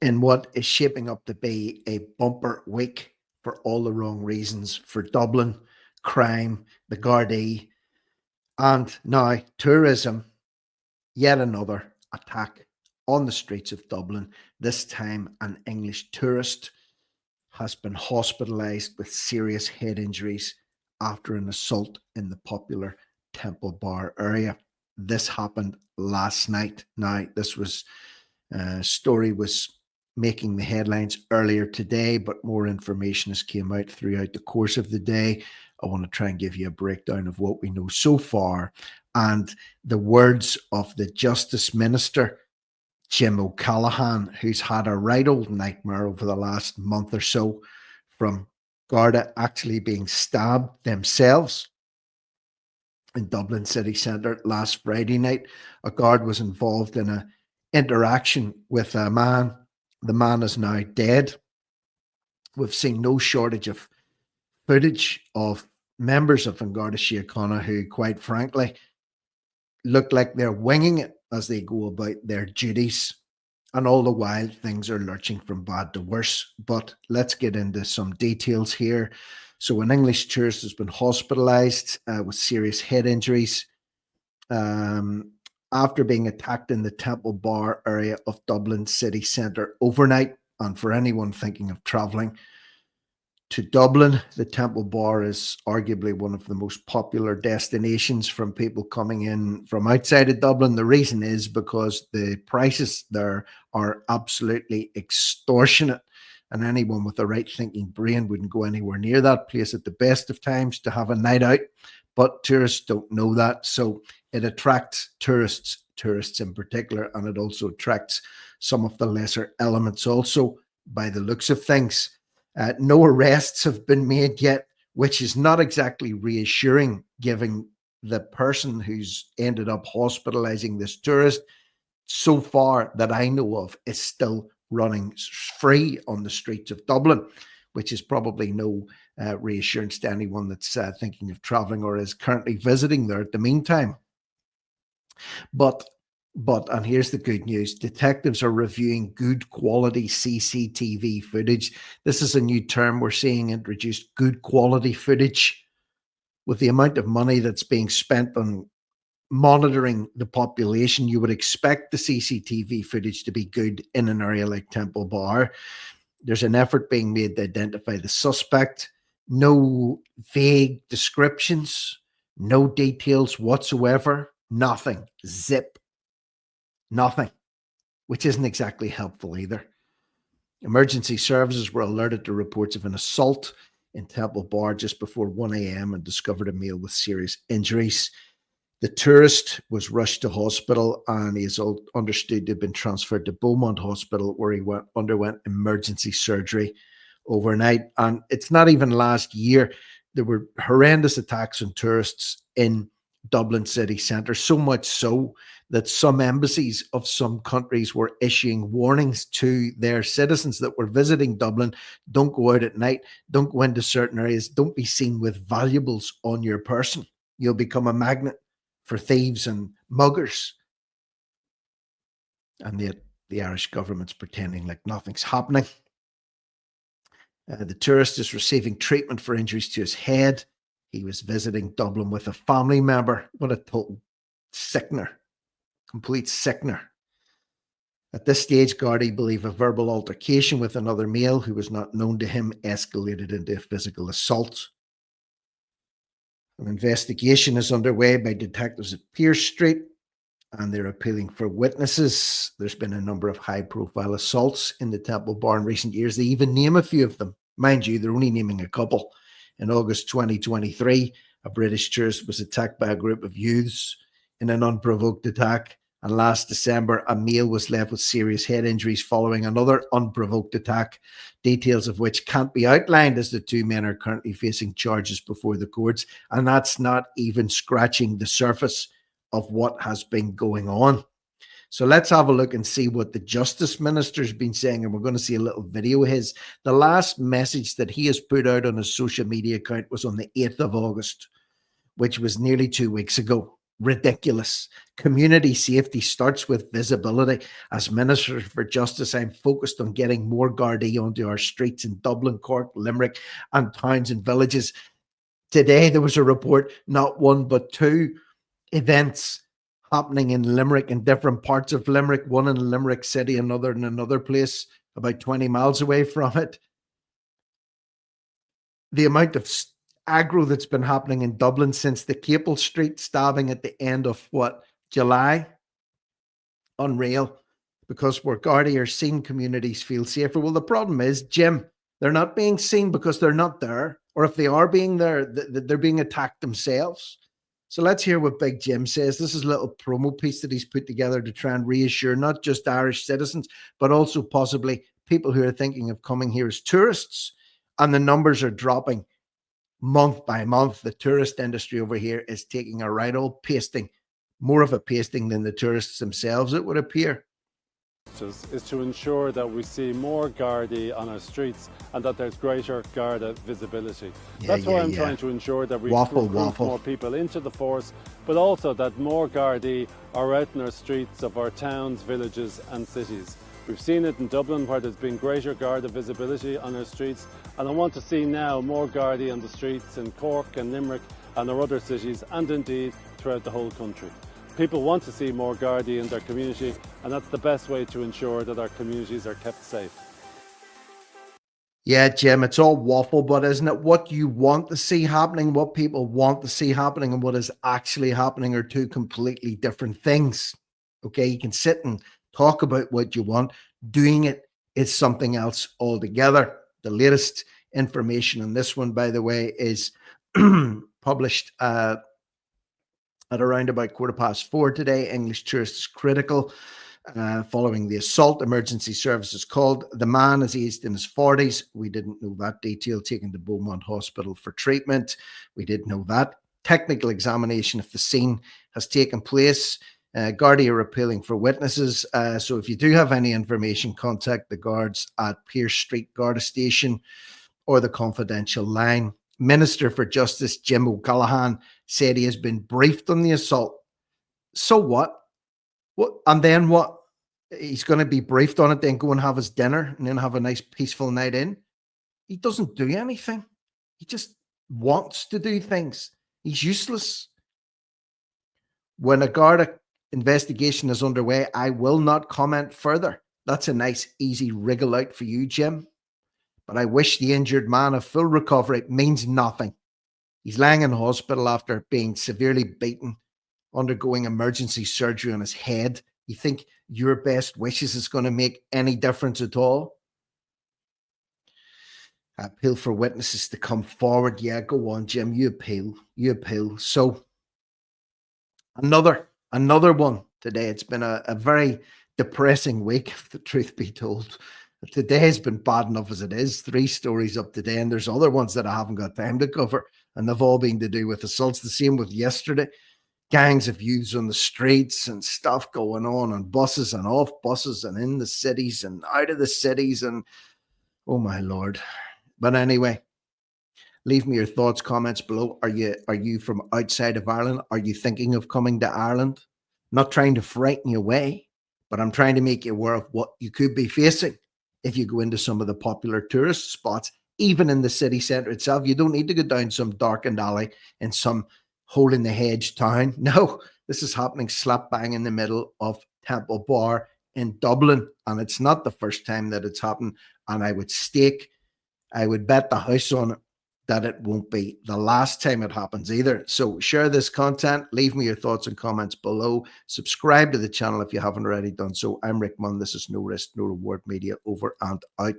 in what is shaping up to be a bumper week for all the wrong reasons for Dublin, crime, the Gardaí, and now tourism. Yet another attack on the streets of Dublin. This time, an English tourist has been hospitalised with serious head injuries after an assault in the popular Temple Bar area. This happened last night. Now, this was story was making the headlines earlier today, but more information has came out throughout the course of the day. I want to try and give you a breakdown of what we know so far and the words of the Justice Minister, Jim O'Callaghan, who's had a right old nightmare over the last month or so from Garda actually being stabbed themselves in Dublin city centre last Friday night. A guard was involved in a interaction with a man. The man is now dead. We've seen no shortage of footage of members of An Garda Síochána who, quite frankly, look like they're winging it as they go about their duties. And all the while, things are lurching from bad to worse. But let's get into some details here. So, an English tourist has been hospitalised with serious head injuries after being attacked in the Temple Bar area of Dublin city centre overnight. And for anyone thinking of travelling to Dublin, the Temple Bar is arguably one of the most popular destinations from people coming in from outside of Dublin. The reason is because the prices there are absolutely extortionate, and anyone with a right thinking brain wouldn't go anywhere near that place at the best of times to have a night out. But tourists don't know that, so it attracts tourists in particular, and it also attracts some of the lesser elements also by the looks of things. No arrests have been made yet, which is not exactly reassuring, given the person who's ended up hospitalizing this tourist, so far that I know of, is still running free on the streets of Dublin, which is probably no reassurance to anyone that's thinking of traveling or is currently visiting there at the meantime. But and here's the good news: detectives are reviewing good quality CCTV footage. This is a new term we're seeing introduced: good quality footage. With the amount of money that's being spent on monitoring the population, you would expect the CCTV footage to be good in an area like Temple Bar. There's an effort being made to identify the suspect. No vague descriptions, no details whatsoever, nothing. Zip. Nothing, which isn't exactly helpful either. Emergency services were alerted to reports of an assault in Temple Bar just before 1 a.m. and discovered a male with serious injuries. The tourist was rushed to hospital and he is understood to have been transferred to Beaumont Hospital, where he underwent emergency surgery overnight. And it's not even last year. There were horrendous attacks on tourists in Dublin city centre, so much so that some embassies of some countries were issuing warnings to their citizens that were visiting Dublin: don't go out at night, don't go into certain areas, don't be seen with valuables on your person. You'll become a magnet for thieves and muggers. And yet the Irish government's pretending like nothing's happening. The tourist is receiving treatment for injuries to his head. He was visiting Dublin with a family member. What a total sickener. Complete sickener. At this stage, Gardaí believe a verbal altercation with another male who was not known to him escalated into a physical assault. An investigation is underway by detectives at Pearse Street, and they're appealing for witnesses. There's been a number of high-profile assaults in the Temple Bar in recent years. They even name a few of them. Mind you, they're only naming a couple. In August 2023, a British tourist was attacked by a group of youths in an unprovoked attack. And last December, a male was left with serious head injuries following another unprovoked attack, details of which can't be outlined, as the two men are currently facing charges before the courts. And that's not even scratching the surface of what has been going on. So let's have a look and see what the Justice Minister's been saying. And we're going to see a little video of his. The last message that he has put out on his social media account was on the 8th of August, which was nearly 2 weeks ago. Ridiculous. Community safety starts with visibility. As Minister for Justice, I'm focused on getting more Gardaí onto our streets in Dublin, Cork, Limerick, and towns and villages. Today, there was a report, not one, but two events happening in Limerick, in different parts of Limerick, one in Limerick City, another in another place about 20 miles away from it. The amount of aggro that's been happening in Dublin since the Capel Street stabbing at the end of July, unreal, because where Gardaí are seen, communities feel safer. Well, the problem is, Jim, they're not being seen because they're not there, or if they are being there, they're being attacked themselves. So let's hear what Big Jim says. This is a little promo piece that he's put together to try and reassure not just Irish citizens, but also possibly people who are thinking of coming here as tourists. And the numbers are dropping month by month. The tourist industry over here is taking a right old pasting, more of a pasting than the tourists themselves, it would appear. Is to ensure that we see more Gardaí on our streets and that there's greater Garda visibility. That's why I'm trying to ensure that we recruit more people into the force, but also that more Gardaí are out in our streets of our towns, villages and cities. We've seen it in Dublin where there's been greater Garda visibility on our streets, and I want to see now more Gardaí on the streets in Cork and Limerick and our other cities, and indeed throughout the whole country. People want to see more Gardaí in their community, and that's the best way to ensure that our communities are kept safe. Yeah, Jim, it's all waffle, but isn't it? What you want to see happening, what people want to see happening, and what is actually happening are two completely different things. Okay, you can sit and talk about what you want. Doing it is something else altogether. The latest information on this one, by the way, is published at around about 4:15 today. English tourists critical following the assault. Emergency services called. The man is aged in his 40s. We didn't know that detail. Taken to Beaumont Hospital for treatment. We did know that. Technical examination of the scene has taken place. Gardaí are appealing for witnesses. So if you do have any information, contact the guards at Pearse Street Garda Station or the confidential line. Minister for Justice Jim O'Callaghan said he has been briefed on the assault. So what? What? And then what? He's going to be briefed on it, then go and have his dinner and then have a nice peaceful night in. He doesn't do anything. He just wants to do things. He's useless. When a Garda investigation is underway, I will not comment further. That's a nice, easy wriggle out for you, Jim. But I wish the injured man a full recovery. It means nothing. He's lying in hospital after being severely beaten, undergoing emergency surgery on his head. You think your best wishes is going to make any difference at all? I appeal for witnesses to come forward. Yeah, go on, Jim. You appeal. You appeal. So another one today. It's been a very depressing week, if the truth be told. Today has been bad enough as it is. 3 stories up today, and there's other ones that I haven't got time to cover, and they've all been to do with assaults. The same with yesterday. Gangs of youths on the streets and stuff going on buses and off buses and in the cities and out of the cities, and oh my Lord. But anyway, leave me your thoughts, comments below. Are you from outside of Ireland? Are you thinking of coming to Ireland? Not trying to frighten you away, but I'm trying to make you aware of what you could be facing if you go into some of the popular tourist spots, even in the city centre itself. You don't need to go down some darkened alley in some hole in the hedge town. No, this is happening slap bang in the middle of Temple Bar in Dublin, and it's not the first time that it's happened. And I would bet the house on it that it won't be the last time it happens either. So share this content. Leave me your thoughts and comments below. Subscribe to the channel if you haven't already done so. I'm Rick Munn. This is No Risk, No Reward Media, over and out.